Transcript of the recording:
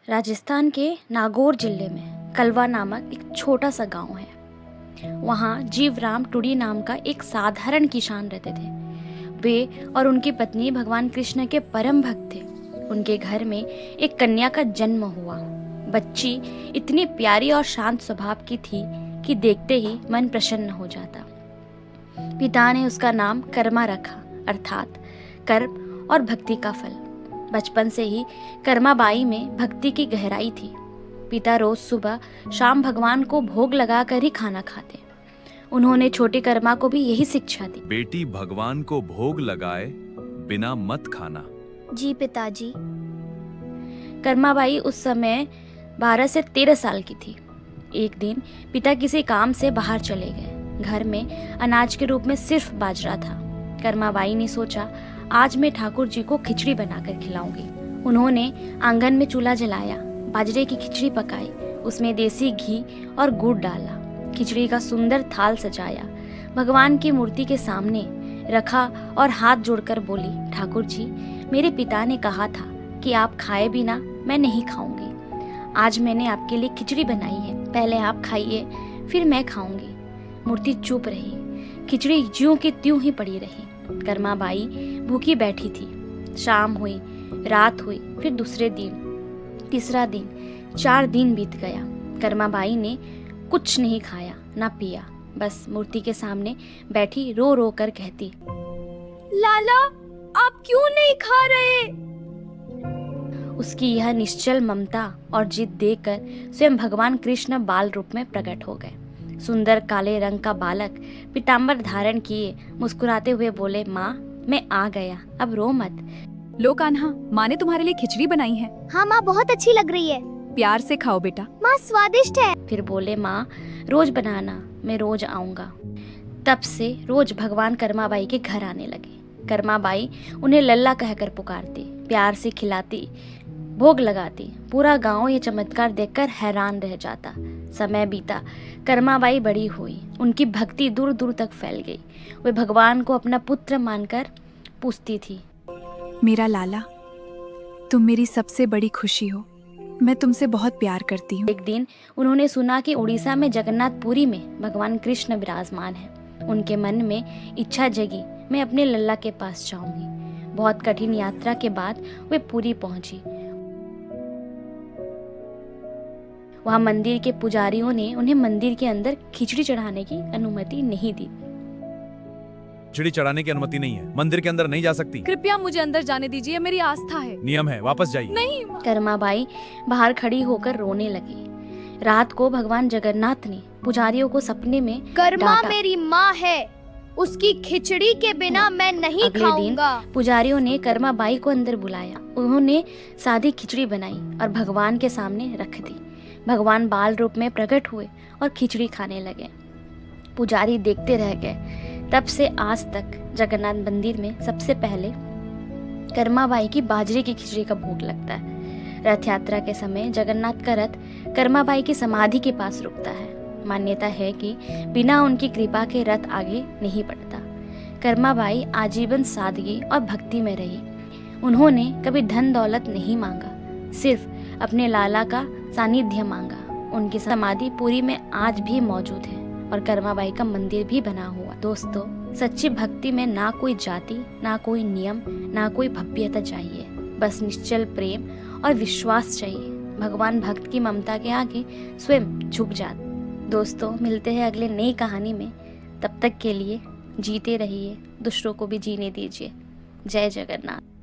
राजस्थान के नागौर जिले में कलवा नामक एक छोटा सा गांव है। वहाँ जीवराम टुडी नाम का एक साधारण किसान रहते थे। वे और उनकी पत्नी भगवान कृष्ण के परम भक्त थे। उनके घर में एक कन्या का जन्म हुआ। बच्ची इतनी प्यारी और शांत स्वभाव की थी कि देखते ही मन प्रसन्न हो जाता। पिता ने उसका नाम कर्मा रखा, अर्थात कर्म और भक्ति का फल। बचपन से ही कर्माबाई में भक्ति की गहराई थी। पिता रोज सुबह शाम भगवान को भोग लगाकर ही खाना खाते। उन्होंने छोटी कर्मा को भी यही शिक्षा दी। बेटी, भगवान को भोग लगाए बिना मत खाना। जी पिताजी। कर्माबाई उस समय 12 से 13 साल की थी। एक दिन पिता किसी काम से बाहर चले गए। घर में अनाज के रूप में सिर्फ बाजरा था। कर्माबाई ने सोचा, आज मैं ठाकुर जी को खिचड़ी बनाकर खिलाऊंगी। उन्होंने आंगन में चूल्हा जलाया, बाजरे की खिचड़ी पकाई, उसमें देसी घी और गुड़ डाला। खिचड़ी का सुंदर थाल सजाया, भगवान की मूर्ति के सामने रखा और हाथ जोड़कर बोली, ठाकुर जी, मेरे पिता ने कहा था कि आप खाए बिना मैं नहीं खाऊंगी। आज मैंने आपके लिए खिचड़ी बनाई है, पहले आप खाइए फिर मैं खाऊंगी। मूर्ति चुप रही। खिचड़ी ज्यों की त्यों ही पड़ी रही। कर्माबाई भूखी बैठी थी। शाम हुई, रात हुई, फिर दूसरे दिन, तीसरा दिन, 4 दिन बीत गया। कर्माबाई ने कुछ नहीं खाया ना पिया, बस मूर्ति के सामने बैठी रो रो कर कहती, लाला, आप क्यों नहीं खा रहे? उसकी यह निश्चल ममता और जिद देखकर स्वयं भगवान कृष्ण बाल रूप में प्रकट हो गए। सुंदर काले रंग का बालक पीतांबर धारण किए मुस्कुराते हुए बोले, माँ, मैं आ गया, अब रो मत। लो कान्हा, माँ ने तुम्हारे लिए खिचड़ी बनाई है। हाँ माँ, बहुत अच्छी लग रही है। प्यार से खाओ बेटा। माँ, स्वादिष्ट है। फिर बोले, माँ, रोज बनाना, मैं रोज आऊंगा। तब से रोज भगवान कर्माबाई के घर आने लगे। कर्माबाई उन्हें लल्ला कहकर पुकारती, प्यार से खिलाती, भोग लगाती। पूरा गांव ये चमत्कार देखकर हैरान रह जाता। समय बीता, कर्माबाई बड़ी हुई, उनकी भक्ति दूर दूर तक फैल गई। वे भगवान को अपना पुत्र मानकर पूछती थी, मेरा लाला, तुम मेरी सबसे बड़ी खुशी हो। मैं तुमसे बहुत प्यार करती हूँ। एक दिन उन्होंने सुना कि उड़ीसा में जगन्नाथपुरी में भगवान कृष्ण विराजमान है। उनके मन में इच्छा जगी, मैं अपने लल्ला के पास जाऊंगी। बहुत कठिन यात्रा के बाद वे पुरी पहुंची। वहां मंदिर के पुजारियों ने उन्हें मंदिर के अंदर खिचड़ी चढ़ाने की अनुमति नहीं दी। खिचड़ी चढ़ाने की अनुमति नहीं है, मंदिर के अंदर नहीं जा सकती। कृपया मुझे अंदर जाने दीजिए, मेरी आस्था है। नियम है, वापस जाइए। नहीं। कर्माबाई बाहर खड़ी होकर रोने लगी। रात को भगवान जगन्नाथ ने पुजारियों को सपने में कर्मा डांटा। मेरी माँ है, उसकी खिचड़ी के बिना मैं नहीं अगले दिन खाऊंगा। पुजारियों ने कर्माबाई को अंदर बुलाया। उन्होंने सादी खिचड़ी बनाई और भगवान के सामने रख दी। भगवान बाल रूप में प्रकट हुए और खिचड़ी खाने लगे। पुजारी देखते रह गए। तब से आज तक जगन्नाथ मंदिर में सबसे पहले कर्माबाई की बाजरे की खिचड़ी का भोग लगता है। रथ यात्रा के समय जगन्नाथ का रथ कर्माबाई की समाधि के पास रुकता है। मान्यता है कि बिना उनकी कृपा के रथ आगे नहीं बढ़ता। कर्माबाई आजीवन सादगी और भक्ति में रही। उन्होंने कभी धन दौलत नहीं मांगा, सिर्फ अपने लाला का सानिध्य मांगा। उनकी समाधि पुरी में आज भी मौजूद है और कर्माबाई का मंदिर भी बना हुआ। दोस्तों, सच्ची भक्ति में ना कोई जाति, ना कोई नियम, ना कोई भव्यता चाहिए, बस निश्चल प्रेम और विश्वास चाहिए। भगवान भक्त की ममता के आगे स्वयं झुक जाते। दोस्तों, मिलते हैं अगले नई कहानी में। तब तक के लिए जीते रहिए, दूसरों को भी जीने दीजिए। जय जगन्नाथ।